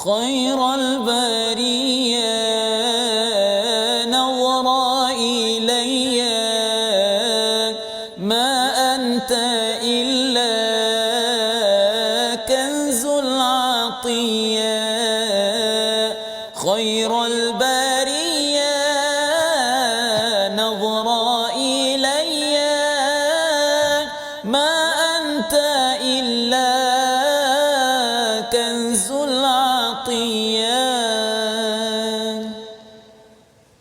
خير البرية نظرا إلي ما أنت إلا كنز العطية خير البرية نظرا إلي ما أنت إلا كنز العطية.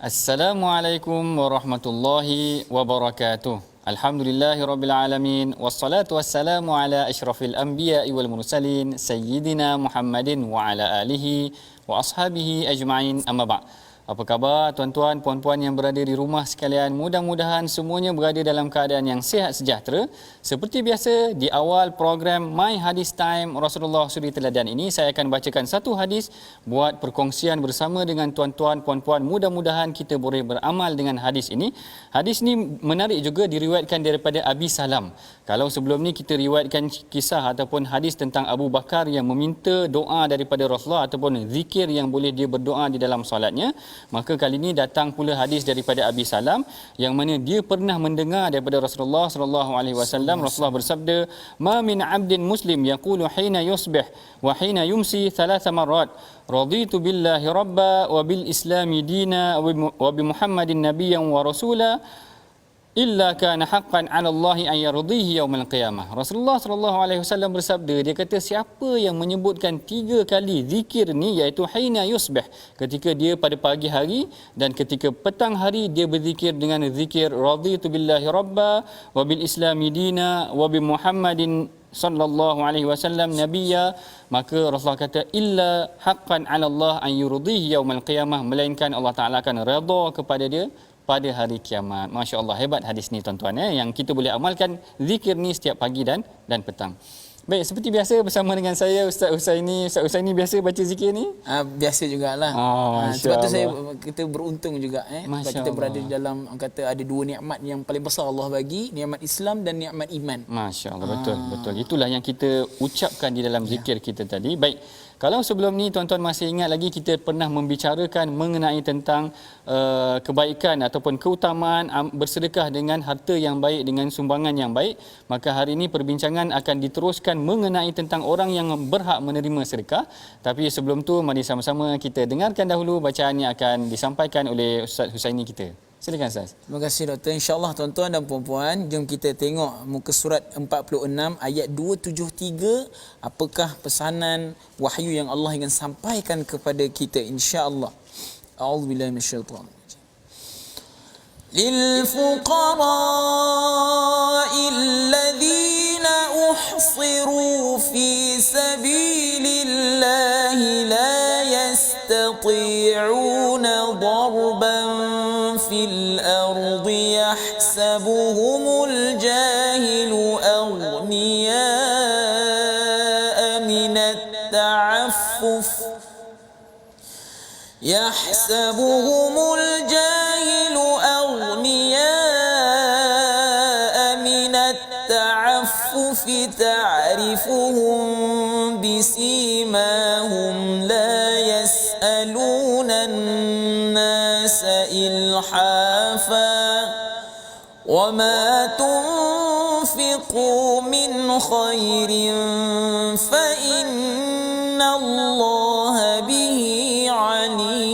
Assalamualaikum warahmatullahi wabarakatuh. Alhamdulillahirabbil wassalatu wassalamu ala asyrafil anbiya'i wal mursalin sayyidina Muhammadin wa ala alihi wa ashabihi ajma'in, amma ba'd. Apa khabar tuan-tuan, puan-puan yang berada di rumah sekalian? Mudah-mudahan semuanya berada dalam keadaan yang sihat sejahtera. Seperti biasa, di awal program My Hadis Time Rasulullah Suri Teladan ini, saya akan bacakan satu hadis buat perkongsian bersama dengan tuan-tuan, puan-puan. Mudah-mudahan kita boleh beramal dengan hadis ini. Hadis ini menarik juga, diriwayatkan daripada Abi Salam. Kalau sebelum ni kita riwayatkan kisah ataupun hadis tentang Abu Bakar yang meminta doa daripada Rasulullah ataupun zikir yang boleh dia berdoa di dalam solatnya, maka kali ini datang pula hadis daripada Abi Salam yang mana dia pernah mendengar daripada Rasulullah sallallahu alaihi wasallam. Rasulullah bersabda, "Ma min 'abdin muslim yaqulu hina yusbih wa hina yumsi thalatha marrat, raditu billahi rabba wa bil islami dina wa bi Muhammadin nabiyyan wa rasula illa kana haqqan 'ala Allah an yurdihi yaumal qiyamah." Rasulullah sallallahu alaihi wasallam bersabda, dia kata siapa yang menyebutkan 3 kali zikir ni, iaitu hina yusbih, ketika dia pada pagi hari, dan ketika petang hari dia berzikir dengan zikir raditu billahi rabba wa bil islami dina wa bi Muhammadin sallallahu alaihi wasallam nabiyya, maka Rasulullah kata illa haqqan 'ala Allah an yurdihi yaumal qiyamah, melainkan Allah Taala akan redha kepada dia pada hari kiamat. Masya-Allah, hebat hadis ni tuan-tuan, yang kita boleh amalkan zikir ni setiap pagi dan petang. Baik, seperti biasa bersama dengan saya Ustaz Husaini. Ustaz Husaini biasa baca zikir ni? Biasa jugalah. Sebab tu kita beruntung juga sebab kita berada di dalam, kata ada 2 nikmat yang paling besar Allah bagi, nikmat Islam dan nikmat iman. Masya-Allah, betul. Itulah yang kita ucapkan di dalam zikir kita tadi. Baik, kalau sebelum ni tuan-tuan masih ingat lagi, kita pernah membicarakan mengenai tentang kebaikan ataupun keutamaan bersedekah dengan harta yang baik, dengan sumbangan yang baik. Maka hari ini perbincangan akan diteruskan mengenai tentang orang yang berhak menerima sedekah. Tapi sebelum tu, mari sama-sama kita dengarkan dahulu bacaan yang akan disampaikan oleh Ustaz Husaini kita. Silakan Ustaz. Terima kasih Doktor. InsyaAllah tuan-tuan dan puan-puan, jom kita tengok muka surat 46 ayat 273. Apakah pesanan wahyu yang Allah ingin sampaikan kepada kita, insya-Allah. A'udzubillahi minasyaitanir rajim. Lil fuqara'il ladzina uhsiru fi sabilillahi la yastati'una darban fil ardi yahsabuhumul jahilu aghniya'a minat ta'affuf يحسبهم الجاهل أغنياء من التعفف تعرفهم بسيماهم لا يسألون الناس إلحافا وما تنفقوا من خير فإن الله به عليم.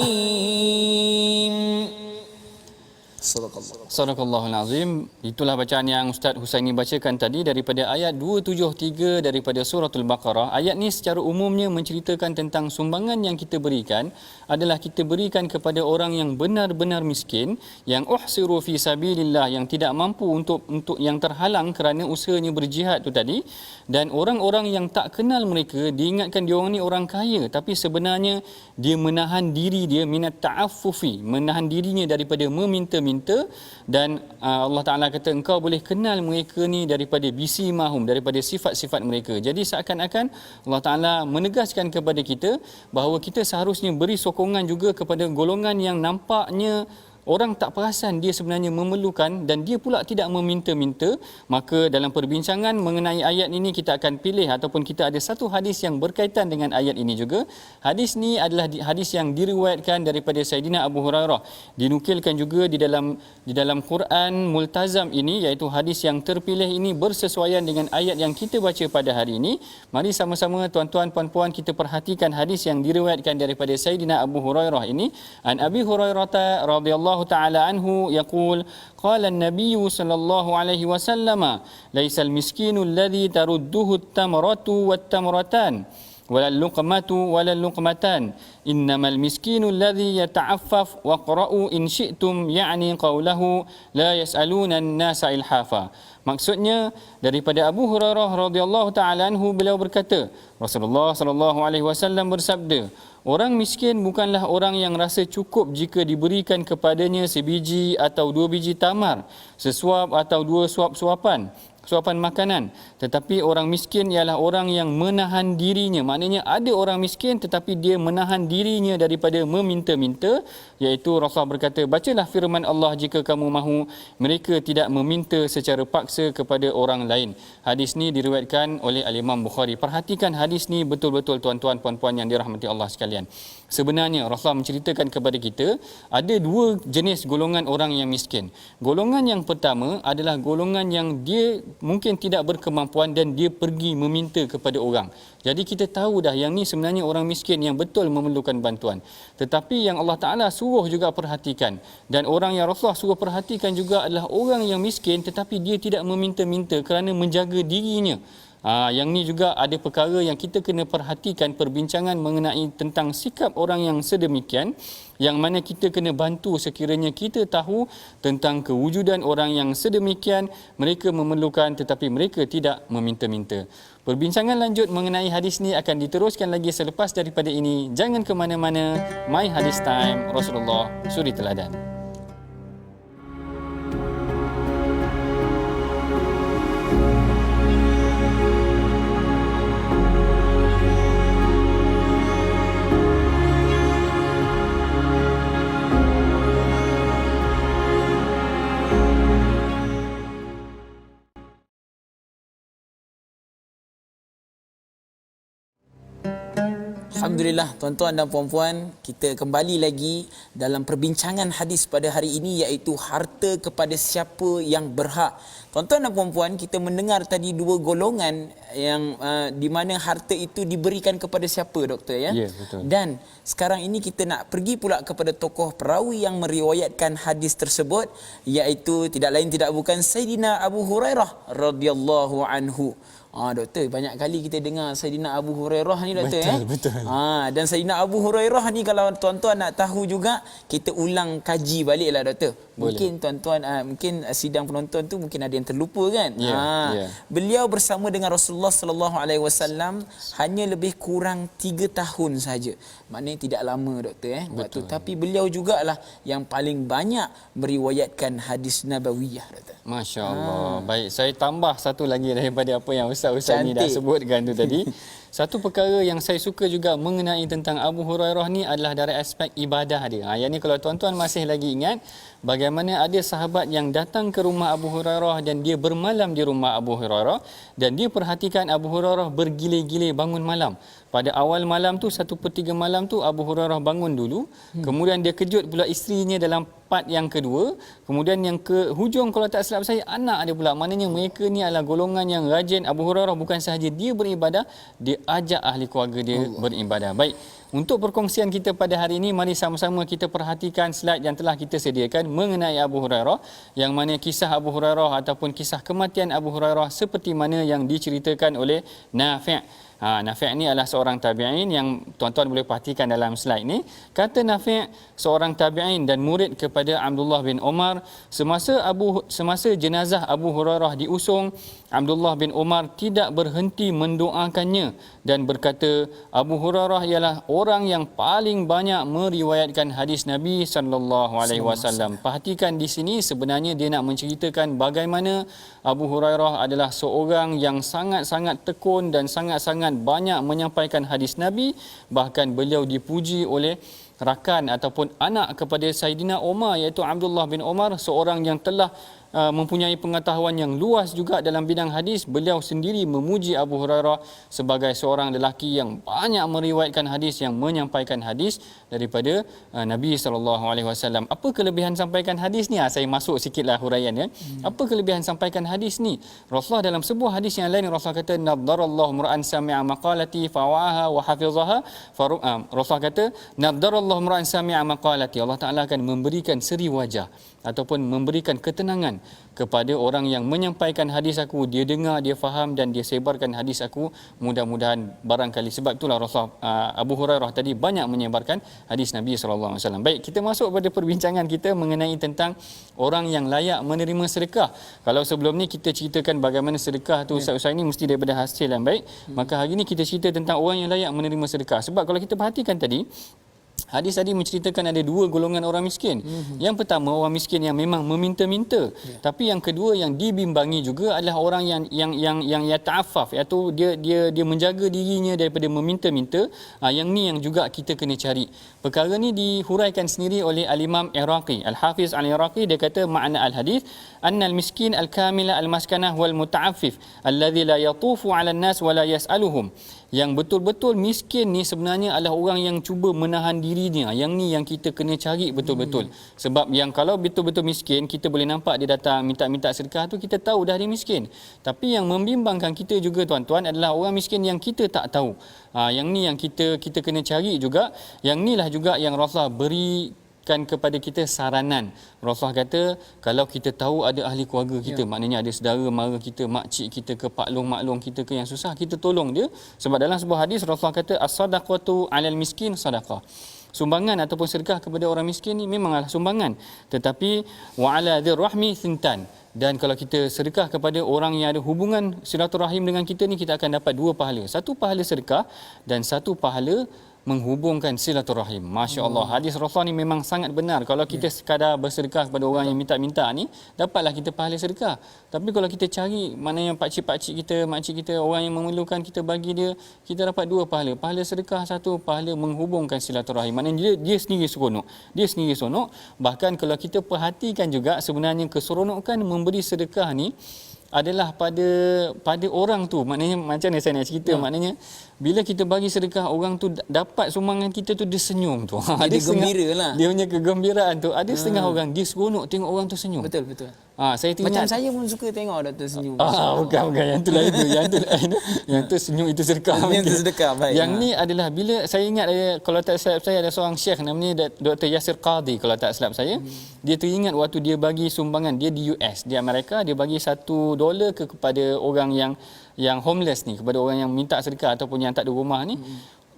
Sadaqallahul Azim. Itulah bacaan yang Ustaz Husaini bacakan tadi daripada ayat 273 daripada suratul Baqarah. Ayat ni secara umumnya menceritakan tentang sumbangan yang kita berikan adalah kita berikan kepada orang yang benar-benar miskin, yang uhsiru fi sabilillah, yang tidak mampu untuk yang terhalang kerana usahanya berjihad tu tadi, dan orang-orang yang tak kenal mereka diingatkan dia orang ni orang kaya, tapi sebenarnya dia menahan diri dia minat ta'affufi, menahan dirinya daripada meminta-minta. Dan Allah Ta'ala kata engkau boleh kenal mereka ni daripada bisimahum, daripada sifat-sifat mereka. Jadi seakan-akan Allah Ta'ala menegaskan kepada kita bahawa kita seharusnya beri sokongan juga kepada golongan yang nampaknya orang tak perasan dia sebenarnya memerlukan dan dia pula tidak meminta-minta, maka dalam perbincangan mengenai ayat ini kita akan pilih ataupun kita ada satu hadis yang berkaitan dengan ayat ini juga. Hadis ni adalah hadis yang diriwayatkan daripada Saidina Abu Hurairah. Dinukilkan juga di dalam Quran Multazam ini, iaitu hadis yang terpilih ini bersesuaian dengan ayat yang kita baca pada hari ini. Mari sama-sama tuan-tuan puan-puan kita perhatikan hadis yang diriwayatkan daripada Saidina Abu Hurairah ini. An Abi Hurairah radhiyallahu ta'ala anhu yaqul qala an-nabiy sallallahu alaihi wasallam laisal miskinu alladhi tarudduhu at-tamratu wat-tamratan walal luqmatu walal luqmatan innamal miskinu alladhi yata'affaf wa qara'u in syi'tum ya'ni qawlahu la yas'aluna an-nasa ilhafa. Maksudnya daripada Abu Hurairah radhiyallahu taala anhu, beliau berkata, Rasulullah sallallahu alaihi wasallam bersabda, orang miskin bukanlah orang yang rasa cukup jika diberikan kepadanya sebiji atau dua biji tamar, sesuap atau dua suapan makanan. Tetapi orang miskin ialah orang yang menahan dirinya. Maknanya ada orang miskin tetapi dia menahan dirinya daripada meminta-minta, iaitu Rasulullah berkata, bacalah firman Allah, jika kamu mahu mereka tidak meminta secara paksa kepada orang lain. Hadis ni diriwayatkan oleh Al-Imam Bukhari. Perhatikan hadis ni betul-betul tuan-tuan puan-puan yang dirahmati Allah sekalian. Sebenarnya Rasulullah menceritakan kepada kita ada dua jenis golongan orang yang miskin. Golongan yang pertama adalah golongan yang dia mungkin tidak berkemampuan dan dia pergi meminta kepada orang. Jadi kita tahu dah yang ni sebenarnya orang miskin yang betul memerlukan bantuan. Tetapi yang Allah Ta'ala suruh juga perhatikan, dan orang yang Rasulullah suruh perhatikan juga adalah orang yang miskin tetapi dia tidak meminta-minta kerana menjaga dirinya. Yang ni juga ada perkara yang kita kena perhatikan, perbincangan mengenai tentang sikap orang yang sedemikian, yang mana kita kena bantu sekiranya kita tahu tentang kewujudan orang yang sedemikian, mereka memerlukan tetapi mereka tidak meminta-minta. Perbincangan lanjut mengenai hadis ni akan diteruskan lagi selepas daripada ini. Jangan ke mana-mana. My Hadis Time, Rasulullah Suri Teladan. Alhamdulillah tuan-tuan dan puan-puan, kita kembali lagi dalam perbincangan hadis pada hari ini, iaitu harta kepada siapa yang berhak. Tuan-tuan dan puan-puan, kita mendengar tadi dua golongan yang di mana harta itu diberikan kepada siapa, doktor, ya? Ya, betul. Dan sekarang ini kita nak pergi pula kepada tokoh perawi yang meriwayatkan hadis tersebut, iaitu tidak lain tidak bukan Sayyidina Abu Hurairah radhiyallahu anhu. Doktor, banyak kali kita dengar Sayyidina Abu Hurairah ni, doktor. Betul. Dan Sayyidina Abu Hurairah ni, kalau tuan-tuan nak tahu juga, kita ulang kaji baliklah, doktor. Mungkin tuan-tuan, mungkin sidang penonton tu mungkin ada yang terlupa kan. Beliau bersama dengan Rasulullah sallallahu alaihi wasallam hanya lebih kurang 3 tahun saja. Maknanya tidak lama, doktor, waktu. Tapi beliau jugalah yang paling banyak meriwayatkan hadis nabawiyah, doktor. Masya-Allah. Baik, saya tambah satu lagi daripada apa yang Ustaz ni dah sebutkan tu tadi. Satu perkara yang saya suka juga mengenai tentang Abu Hurairah ni adalah dari aspek ibadah dia. Yang ni kalau tuan-tuan masih lagi ingat bagaimana ada sahabat yang datang ke rumah Abu Hurairah dan dia bermalam di rumah Abu Hurairah, dan dia perhatikan Abu Hurairah bergile-gile bangun malam. Pada awal malam tu, 1/3 malam tu Abu Hurairah bangun dulu. Kemudian dia kejut pula isterinya dalam part yang kedua. Kemudian yang ke hujung, kalau tak silap saya, anak dia pula. Maknanya mereka ni adalah golongan yang rajin. Abu Hurairah bukan sahaja dia beribadah, dia ajak ahli keluarga dia beribadah. Baik, untuk perkongsian kita pada hari ini, mari sama-sama kita perhatikan slide yang telah kita sediakan mengenai Abu Hurairah, yang mana kisah Abu Hurairah ataupun kisah kematian Abu Hurairah seperti mana yang diceritakan oleh Nafi'. Nafi' ni adalah seorang tabi'in yang tuan-tuan boleh perhatikan dalam slide ni. Kata Nafi', seorang tabi'in dan murid kepada Abdullah bin Umar, semasa jenazah Abu Hurairah diusung, Abdullah bin Umar tidak berhenti mendoakannya dan berkata, Abu Hurairah ialah orang yang paling banyak meriwayatkan hadis Nabi sallallahu alaihi wasallam. Perhatikan di sini, sebenarnya dia nak menceritakan bagaimana Abu Hurairah adalah seorang yang sangat-sangat tekun dan sangat-sangat banyak menyampaikan hadis Nabi. Bahkan beliau dipuji oleh rakan ataupun anak kepada Saidina Umar, iaitu Abdullah bin Umar, seorang yang telah mempunyai pengetahuan yang luas juga dalam bidang hadis. Beliau sendiri memuji Abu Hurairah sebagai seorang lelaki yang banyak meriwayatkan hadis, yang menyampaikan hadis daripada Nabi SAW. Apa kelebihan sampaikan hadis ni? Saya masuk sikitlah huraian ya. Apa kelebihan sampaikan hadis ni? Rasulullah dalam sebuah hadis yang lain, Rasulullah kata naddarallahu mur'an sami'a maqalati fawa'aha wa hafizaha. Rasulullah kata naddarallahu mur'an sami'a maqalati. Allah Taala akan memberikan seri wajah ataupun memberikan ketenangan kepada orang yang menyampaikan hadis aku. Dia dengar, dia faham dan dia sebarkan hadis aku. Mudah-mudahan barangkali sebab itulah Rasulullah Abu Hurairah tadi banyak menyebarkan hadis Nabi SAW. Baik, kita masuk pada perbincangan kita mengenai tentang orang yang layak menerima sedekah. Kalau sebelum ni kita ceritakan bagaimana sedekah tu Ustaz ini mesti daripada hasil yang baik, maka hari ni kita cerita tentang orang yang layak menerima sedekah. Sebab kalau kita perhatikan tadi, hadis tadi menceritakan ada dua golongan orang miskin. Yang pertama, orang miskin yang memang meminta-minta. Tapi yang kedua yang dibimbangi juga adalah orang yang yata'affaf, iaitu dia menjaga dirinya daripada meminta-minta. Yang ni yang juga kita kena cari. Perkara ni dihuraikan sendiri oleh al-Imam Iraqi. Al-Hafiz al-Iraqi dia kata makna al-hadis annal miskin al-kamila al-maskanah wal muta'affif alladhi la yatufu 'ala an-nas wa la yas'aluhum. Yang betul-betul miskin ni sebenarnya adalah orang yang cuba menahan dirinya. Yang ni yang kita kena cari betul-betul. Sebab yang kalau betul-betul miskin, kita boleh nampak dia datang minta-minta sedekah tu, kita tahu dah dia miskin. Tapi yang membimbangkan kita juga tuan-tuan adalah orang miskin yang kita tak tahu. Yang ni yang kita kena cari juga. Yang ni lah juga yang Rasulullah berikan kepada kita saranan. Rasulullah kata kalau kita tahu ada ahli keluarga kita, maknanya ada saudara mara kita, makcik kita ke, maklum kita ke yang susah, kita tolong dia. Sebab dalam sebuah hadis Rasulullah kata as-sadaqatu 'alal miskin sadaqah. Sumbangan ataupun sedekah kepada orang miskin ni memanglah sumbangan, tetapi wa 'ala dzir rahmi thintan. Dan kalau kita sedekah kepada orang yang ada hubungan silaturahim dengan kita ni, kita akan dapat dua pahala. Satu pahala sedekah dan satu pahala menghubungkan silaturahim. Masya Allah, hadis Rasulullah ni memang sangat benar. Kalau kita sekadar bersedekah kepada orang yang minta-minta ni, dapatlah kita pahala sedekah. Tapi kalau kita cari mana yang pakcik-pakcik kita, makcik kita, orang yang memerlukan, kita bagi dia, kita dapat dua pahala. Pahala sedekah, satu pahala menghubungkan silaturahim. Maknanya dia sendiri seronok. Dia sendiri seronok. Bahkan kalau kita perhatikan juga, sebenarnya keseronokan memberi sedekah ni adalah pada orang tu. Maknanya macam mana saya nak cerita, maknanya bila kita bagi sedekah, orang tu dapat sumbangan kita tu, dia senyum tu. Dia gembira lah. Dia punya kegembiraan tu. Ada setengah orang dia seronok tengok orang tu senyum. Betul. Saya Macam saya pun suka tengok doktor senyum. Bukan yang tu lah itu. Yang tu senyum itu sedekah. Yang tu sedekah, baik. Yang ni adalah bila saya ingat kalau tak silap saya ada seorang syekh namanya Dr. Yasir Qadhi kalau tak silap saya. Dia teringat waktu dia bagi sumbangan, dia di US, di Amerika, dia bagi $1 kepada orang yang homeless ni, kepada orang yang minta sedekah ataupun yang tak ada rumah ni.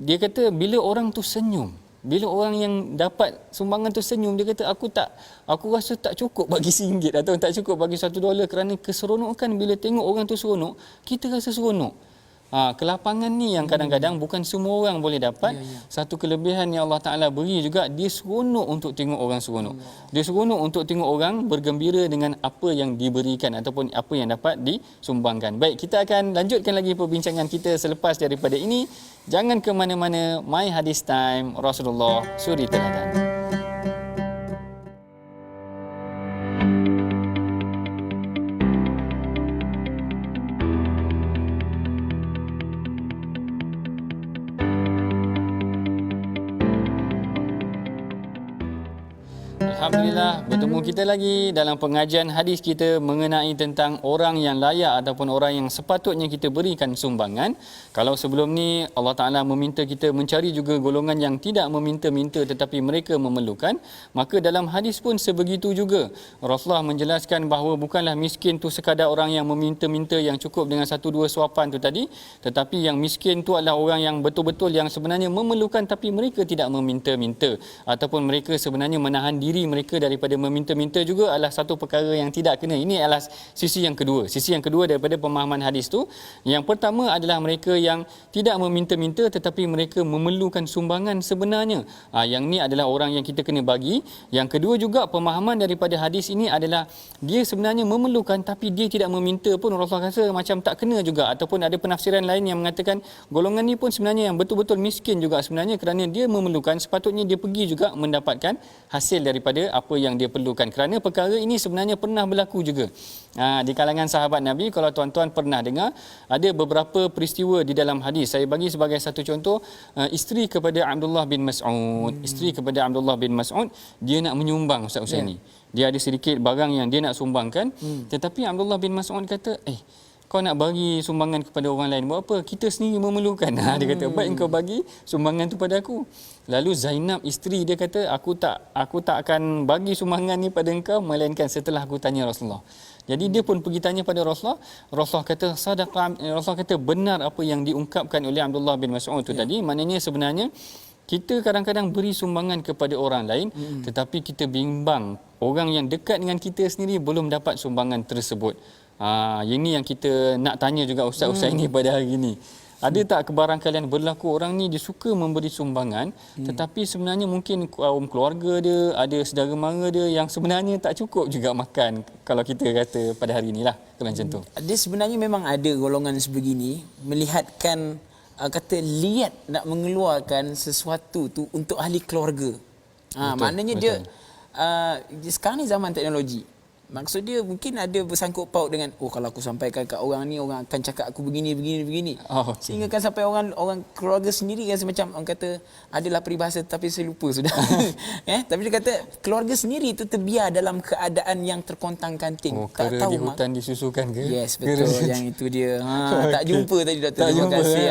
Dia kata bila orang tu senyum, bila orang yang dapat sumbangan tu senyum, dia kata aku rasa tak cukup bagi RM1 atau tak cukup bagi $1 kerana keseronokan bila tengok orang tu seronok, kita rasa seronok. Kelapangan ni yang kadang-kadang bukan semua orang boleh dapat. Satu kelebihan yang Allah Ta'ala beri juga, dia seronok untuk tengok orang seronok. Dia seronok untuk tengok orang bergembira dengan apa yang diberikan ataupun apa yang dapat disumbangkan. Baik, kita akan lanjutkan lagi perbincangan kita selepas daripada ini. Jangan ke mana-mana. My Hadis Time, Rasulullah Suri Teladan. Alhamdulillah, bertemu kita lagi dalam pengajian hadis kita mengenai tentang orang yang layak ataupun orang yang sepatutnya kita berikan sumbangan. Kalau sebelum ni Allah Ta'ala meminta kita mencari juga golongan yang tidak meminta-minta tetapi mereka memerlukan, maka dalam hadis pun sebegitu juga. Rasulullah menjelaskan bahawa bukanlah miskin tu sekadar orang yang meminta-minta yang cukup dengan 1-2 suapan tu tadi, tetapi yang miskin tu adalah orang yang betul-betul yang sebenarnya memerlukan tapi mereka tidak meminta-minta ataupun mereka sebenarnya menahan diri mereka daripada meminta-minta juga adalah satu perkara yang tidak kena. Ini adalah sisi yang kedua. Sisi yang kedua daripada pemahaman hadis tu, yang pertama adalah mereka yang tidak meminta-minta tetapi mereka memerlukan sumbangan sebenarnya. Yang ni adalah orang yang kita kena bagi. Yang kedua juga pemahaman daripada hadis ini adalah dia sebenarnya memerlukan tapi dia tidak meminta pun, Rasulullah rasa macam tak kena juga. Ataupun ada penafsiran lain yang mengatakan golongan ni pun sebenarnya yang betul-betul miskin juga sebenarnya, kerana dia memerlukan, sepatutnya dia pergi juga mendapatkan hasil daripada apa yang dia perlukan. Kerana perkara ini sebenarnya pernah berlaku juga di kalangan sahabat Nabi. Kalau tuan-tuan pernah dengar, ada beberapa peristiwa di dalam hadis. Saya bagi sebagai satu contoh, isteri kepada Abdullah bin Mas'ud. Isteri kepada Abdullah bin Mas'ud, dia nak menyumbang Ustaz Husaini. Dia ada sedikit barang yang dia nak sumbangkan, tetapi Abdullah bin Mas'ud kata, kau nak bagi sumbangan kepada orang lain buat apa? Kita sendiri memerlukan. Dia kata, baik engkau bagi sumbangan tu pada aku. Lalu Zainab isteri dia kata, aku tak akan bagi sumbangan ni pada engkau melainkan setelah aku tanya Rasulullah. Jadi dia pun pergi tanya pada Rasulullah. Rasulullah kata sadaqah. Rasulullah kata benar apa yang diungkapkan oleh Abdullah bin Mas'ud tu tadi. Maknanya sebenarnya kita kadang-kadang beri sumbangan kepada orang lain, tetapi kita bimbang orang yang dekat dengan kita sendiri belum dapat sumbangan tersebut. Ini yang kita nak tanya juga Ustaz ini pada hari ini. Ada tak kebarangkalian berlaku orang ni dia suka memberi sumbangan, tetapi sebenarnya mungkin kaum keluarga dia, ada saudara mara dia yang sebenarnya tak cukup juga makan, kalau kita kata pada hari inilah, kalau macam tu. Dia sebenarnya memang ada golongan sebegini, melihatkan kata liat nak mengeluarkan sesuatu tu untuk ahli keluarga. Maknanya betul. Dia sekarang ni zaman teknologi. Maksud dia mungkin ada bersangkut paut dengan kalau aku sampaikan kat orang ni, orang akan cakap aku begini. Okay. Sehingga kan sampai orang keluarga sendiri rasa macam orang kata adalah peribahasa tapi saya lupa sudah. Tapi dia kata keluarga sendiri itu terbiar dalam keadaan yang terkontang-kanting. Tak tahu di hutan disusukan ke? Yes, betul. Yang itu dia. Tak jumpa tadi doktor. Terima kasih.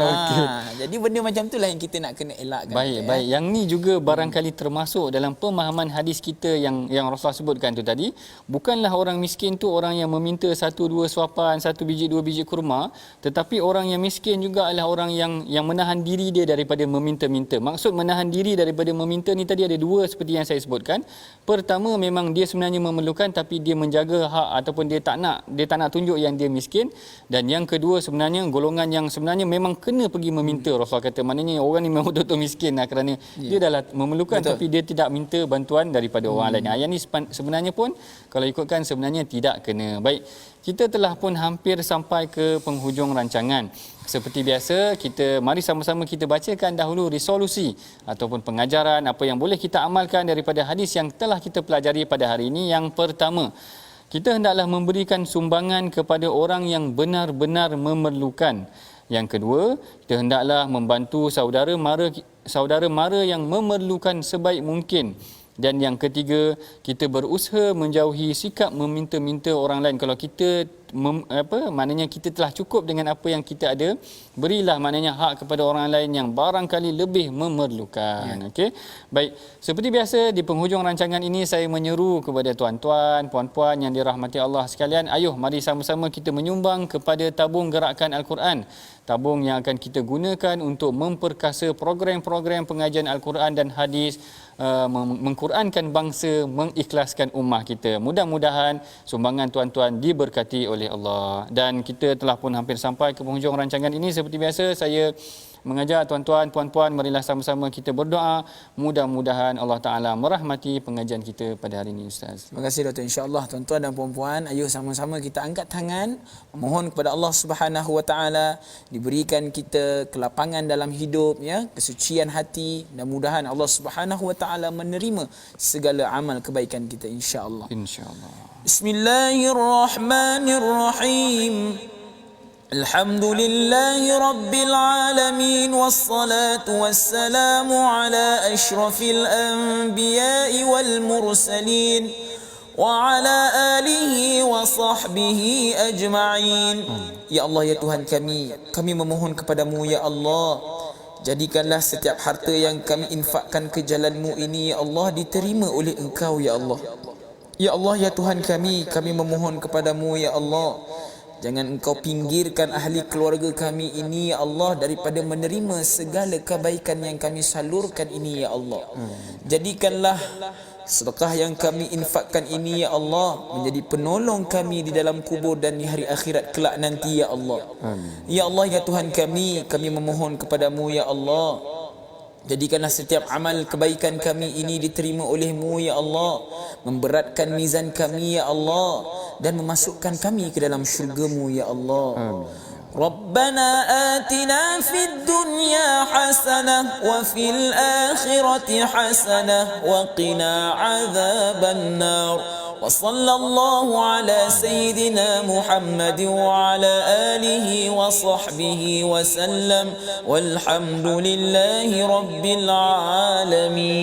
Jadi benda macam itulah yang kita nak kena elakkan. Baik. Yang ni juga barangkali termasuk dalam pemahaman hadis kita yang Rasulullah sebutkan tu tadi. Bukanlah orang miskin tu orang yang meminta 1-2 suapan, 1 biji 2 biji kurma, tetapi orang yang miskin juga adalah orang yang menahan diri dia daripada meminta-minta. Maksud menahan diri daripada meminta ni tadi ada dua seperti yang saya sebutkan. Pertama, memang dia sebenarnya memerlukan tapi dia menjaga hak ataupun dia tak nak tunjuk yang dia miskin. Dan yang kedua sebenarnya golongan yang sebenarnya memang kena pergi meminta. Rasulullah kata maknanya orang ni memang betul-betul miskin kerana dia dah memerlukan. Betul. Tapi dia tidak minta bantuan daripada orang lain. Yang ni sebenarnya pun kalau ikutkan sebenarnya tidak kena. Baik, kita telah pun hampir sampai ke penghujung rancangan. Seperti biasa, mari sama-sama kita bacakan dahulu resolusi ataupun pengajaran apa yang boleh kita amalkan daripada hadis yang telah kita pelajari pada hari ini. Yang pertama, kita hendaklah memberikan sumbangan kepada orang yang benar-benar memerlukan. Yang kedua, kita hendaklah membantu saudara mara yang memerlukan sebaik mungkin. Dan yang ketiga, kita berusaha menjauhi sikap meminta-minta orang lain. Kalau kita maknanya kita telah cukup dengan apa yang kita ada, berilah maknanya hak kepada orang lain yang barangkali lebih memerlukan. Okey. Baik, seperti biasa di penghujung rancangan ini saya menyeru kepada tuan-tuan, puan-puan yang dirahmati Allah sekalian, ayuh mari sama-sama kita menyumbang kepada tabung gerakan Al-Quran. Tabung yang akan kita gunakan untuk memperkasa program-program pengajian Al-Quran dan hadis, mengqurankan bangsa, mengikhlaskan ummah kita. Mudah-mudahan sumbangan tuan-tuan diberkati oleh Allah. Dan kita telah pun hampir sampai ke penghujung rancangan ini. Seperti biasa saya mengajak tuan-tuan, puan-puan, marilah sama-sama kita berdoa. Mudah-mudahan Allah Ta'ala merahmati pengajian kita pada hari ini, Ustaz. Terima kasih Dr. InsyaAllah tuan-tuan dan puan-puan, ayuh sama-sama kita angkat tangan, memohon kepada Allah Subhanahu Wa Ta'ala diberikan kita kelapangan dalam hidup, kesucian hati, dan mudahan Allah Subhanahu Wa Ta'ala menerima segala amal kebaikan kita insya-Allah. InsyaAllah. Bismillahirrahmanirrahim. Alhamdulillahi Rabbil Alamin. Wassalatu wassalamu ala ashrafil anbiya'i wal mursalin wa ala alihi wa sahbihi ajma'in. Ya Allah, ya Tuhan kami memohon kepadamu ya Allah, jadikanlah setiap harta yang kami infakkan ke jalan-Mu ini ya Allah diterima oleh Engkau ya Allah. Ya Allah, ya Tuhan kami memohon kepadamu ya Allah, jangan Engkau pinggirkan ahli keluarga kami ini ya Allah daripada menerima segala kebaikan yang kami salurkan ini ya Allah. Jadikanlah sedekah yang kami infakkan ini ya Allah menjadi penolong kami di dalam kubur dan di hari akhirat kelak nanti ya Allah. Amin. Ya Allah ya Tuhan kami memohon kepadamu ya Allah, jadikanlah setiap amal kebaikan kami ini diterima oleh-Mu ya Allah, memberatkan mizan kami ya Allah, dan memasukkan kami ke dalam syurga-Mu ya Allah. Amin. ربنا آتنا في الدنيا حسنة وفي الآخرة حسنة وقنا عذاب النار وصلى الله على سيدنا محمد وعلى آله وصحبه وسلم والحمد لله رب العالمين.